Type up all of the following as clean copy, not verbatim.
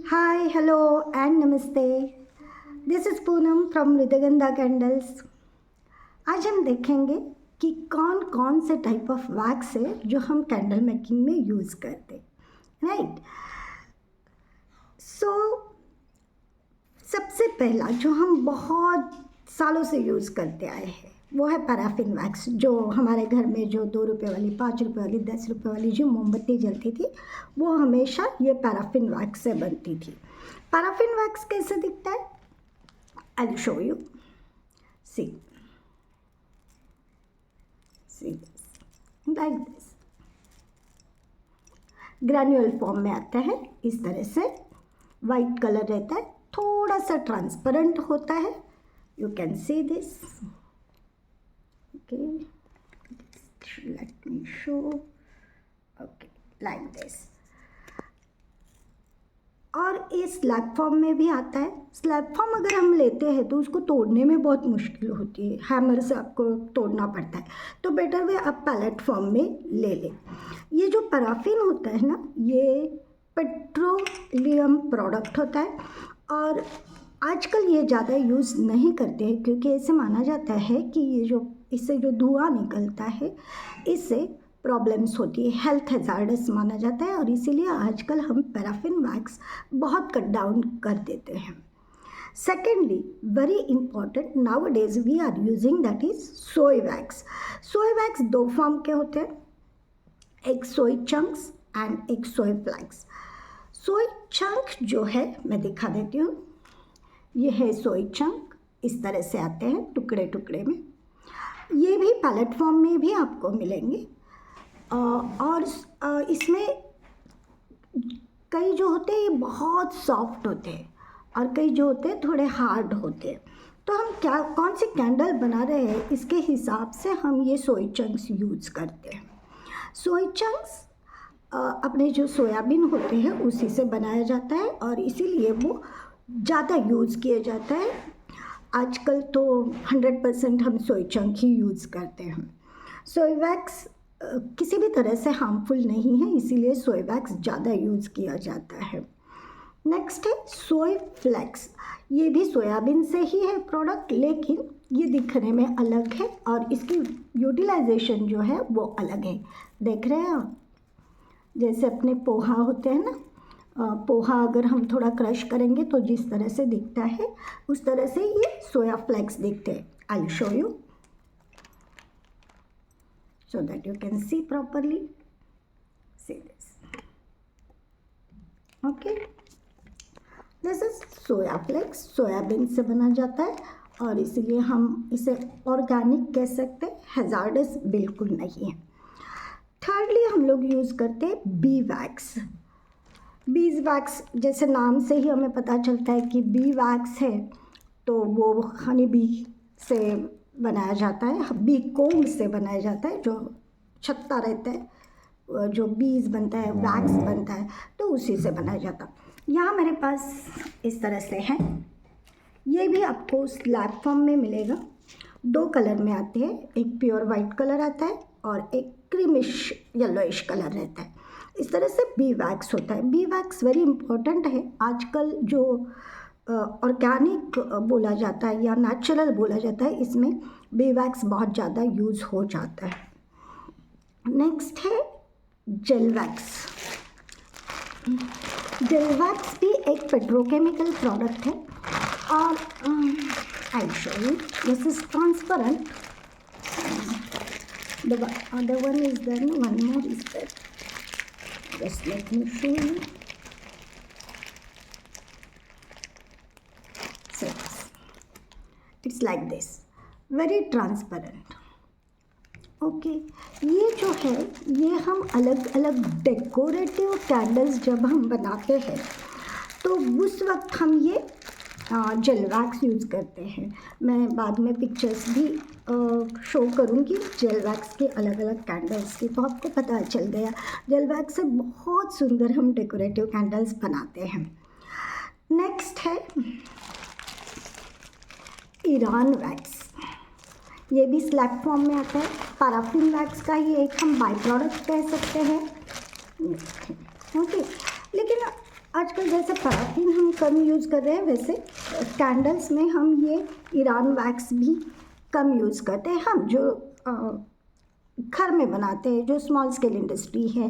Hi, hello, and namaste. This is Poonam from Ridhagandha Candles. आज हम देखेंगे कि कौन कौन से टाइप ऑफ वैक्स है जो हम कैंडल मेकिंग में यूज़ करते, राइट। सो सबसे पहला जो हम बहुत सालों से यूज़ करते आए हैं वो है पैराफिन वैक्स। जो हमारे घर में जो 2 रुपये वाली, 5 रुपये वाली, 10 रुपये वाली जो मोमबत्ती जलती थी वो हमेशा ये पैराफिन वैक्स से बनती थी। पैराफिन वैक्स कैसे दिखता है? I will show you. See this, like this. Granular form में आता है इस तरह से, वाइट कलर रहता है, थोड़ा सा ट्रांसपेरेंट होता है। You can see this, okay, let me show, okay, like this। और ये स्लैब फॉर्म में भी आता है। स्लैब फॉर्म अगर हम लेते हैं तो उसको तोड़ने में बहुत मुश्किल होती है, हैमर से आपको तोड़ना पड़ता है, तो बेटर वे आप पैलेट फॉर्म में ले लें। ये जो पैराफिन होता है ना, ये पेट्रोलियम प्रोडक्ट होता है और आजकल ये ज़्यादा यूज़ नहीं करते हैं क्योंकि ऐसे माना जाता है कि ये जो इससे जो धुआं निकलता है इससे प्रॉब्लम्स होती है, हेल्थ हैजार्डस माना जाता है और इसीलिए आजकल हम पैराफिन वैक्स बहुत कट डाउन कर देते हैं। Secondly, very important, nowadays we are using that is soy wax. Soy wax 2 form के होते हैं, एक सोय चंक्स एंड एक सोय फ्लैक्स। सोय चंक जो है मैं दिखा देती हूँ, ये है सोय चंक, इस तरह से आते हैं टुकड़े टुकड़े में। ये भी पैलेट फॉर्म में भी आपको मिलेंगे और इसमें कई जो होते हैं ये बहुत सॉफ्ट होते हैं और कई जो होते हैं थोड़े हार्ड होते हैं। तो हम क्या कौन सी कैंडल बना रहे हैं इसके हिसाब से हम ये सोय चंक्स यूज़ करते हैं। सोय चंक्स अपने जो सोयाबीन होते हैं उसी से बनाया जाता है और इसीलिए वो ज़्यादा यूज़ किया जाता है। आजकल तो 100% हम सोय चंक ही यूज़ करते हैं। सोय वैक्स किसी भी तरह से हार्मफुल नहीं है, इसीलिए सोय वैक्स ज़्यादा यूज़ किया जाता है। नेक्स्ट है सोय फ्लेक्स। ये भी सोयाबीन से ही है प्रोडक्ट, लेकिन ये दिखने में अलग है और इसकी यूटिलाइजेशन जो है वो अलग है। देख रहे हैं आप, जैसे अपने पोहा होते हैं ना, पोहा अगर हम थोड़ा क्रश करेंगे तो जिस तरह से दिखता है उस तरह से ये सोया फ्लेक्स दिखते हैं। आई will show you so that you can see properly. See this, okay, this is soya flakes, soybean से बना जाता है और इसीलिए हम इसे ऑर्गेनिक कह सकते हैं, हैजार्डस बिल्कुल नहीं है। थर्डली हम लोग यूज़ करते हैं बी वैक्स। बीज वैक्स, जैसे नाम से ही हमें पता चलता है कि बी वैक्स है तो वो हनी बी से बनाया जाता है, बी कोम्ब से बनाया जाता है, जो छत्ता रहता है, जो बीज बनता है, वैक्स बनता है, तो उसी से बनाया जाता है। यहाँ मेरे पास इस तरह से है, ये भी आपको स्लैब फॉर्म में मिलेगा। 2 कलर में आते हैं, एक प्योर वाइट कलर आता है और एक क्रीमिश येलोइश कलर रहता है। इस तरह से बी वैक्स होता है। बी वैक्स वेरी इंपॉर्टेंट है। आजकल जो ऑर्गेनिक बोला जाता है या नेचुरल बोला जाता है, इसमें बी वैक्स बहुत ज़्यादा यूज़ हो जाता है। नेक्स्ट है जेल वैक्स। जेल वैक्स भी एक पेट्रोकेमिकल प्रोडक्ट है और I show you, this is transparent, the other one is there, one more is there, just let me show you. So it's like this, very transparent, okay। ये जो है ये हम अलग अलग डेकोरेटिव कैंडल्स जब हम बनाते हैं तो उस वक्त हम ये जेल वैक्स यूज़ करते हैं। मैं बाद में पिक्चर्स भी शो करूँगी जेल वैक्स के अलग अलग कैंडल्स की, तो आपको पता चल गया जेल वैक्स से बहुत सुंदर हम डेकोरेटिव कैंडल्स बनाते हैं। नेक्स्ट है ईरान वैक्स। ये भी स्लैब फॉर्म में आता है, पैराफिन वैक्स का ही एक हम बाई प्रोडक्ट कह सकते हैं, ओके। लेकिन आजकल जैसे पैराफिन हम कम यूज़ कर रहे हैं, वैसे कैंडल्स में हम ये ईरान वैक्स भी कम यूज़ करते हैं। हम जो घर में बनाते हैं, जो स्मॉल स्केल इंडस्ट्री है,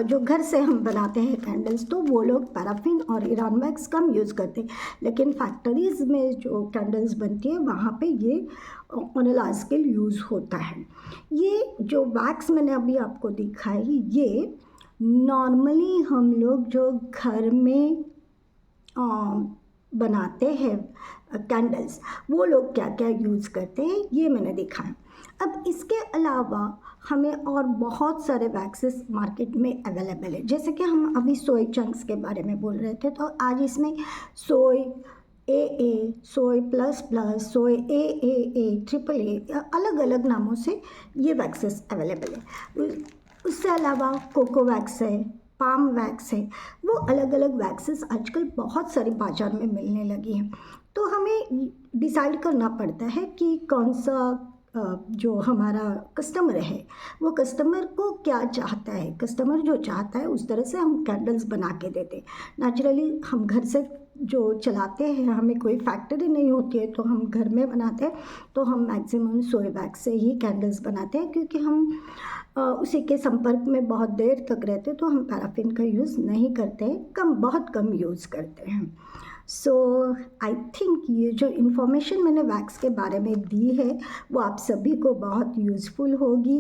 जो घर से हम बनाते हैं कैंडल्स, तो वो लोग पैराफिन और ईरान वैक्स कम यूज़ करते हैं। लेकिन फैक्ट्रीज़ में जो कैंडल्स बनती है वहाँ पे ये on a large scale use होता है। ये जो वैक्स मैंने अभी आपको दिखाई, ये नॉर्मली हम लोग जो घर में बनाते हैं कैंडल्स, वो लोग क्या क्या यूज़ करते हैं ये मैंने दिखाया। अब इसके अलावा हमें और बहुत सारे वैक्सेस मार्केट में अवेलेबल है। जैसे कि हम अभी सोय चंक्स के बारे में बोल रहे थे, तो आज इसमें सोय AA, soy plus plus, soy AAA, triple A, अलग अलग नामों से ये वैक्सेस अवेलेबल है। उससे अलावा कोको वैक्स है, पाम वैक्स है, वो अलग अलग वैक्सेस आजकल बहुत सारी बाज़ार में मिलने लगी हैं। तो हमें डिसाइड करना पड़ता है कि कौन सा जो हमारा कस्टमर है, वो कस्टमर को क्या चाहता है। कस्टमर जो चाहता है उस तरह से हम कैंडल्स बना के देते हैं। नेचुरली हम घर से जो चलाते हैं, हमें कोई फैक्ट्री नहीं होती है, तो हम घर में बनाते हैं, तो हम मैक्सिमम सोय वैक्स से ही कैंडल्स बनाते हैं, क्योंकि हम उसी के संपर्क में बहुत देर तक रहते, तो हम पैराफिन का यूज़ नहीं करते हैं, बहुत कम यूज़ करते हैं। सो आई थिंक ये जो इन्फॉर्मेशन मैंने वैक्स के बारे में दी है वो आप सभी को बहुत यूज़फुल होगी।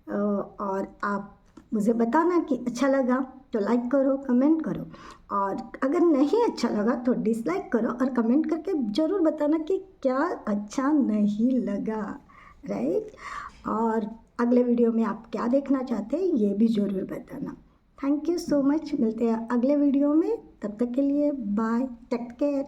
और आप मुझे बताना कि अच्छा लगा तो लाइक करो, कमेंट करो, और अगर नहीं अच्छा लगा तो डिसलाइक करो, और कमेंट करके ज़रूर बताना कि क्या अच्छा नहीं लगा, राइट। और अगले वीडियो में आप क्या देखना चाहते हैं ये भी ज़रूर बताना। Thank you so much. मिलते हैं अगले वीडियो में, तब तक के लिए बाय, टेक केयर।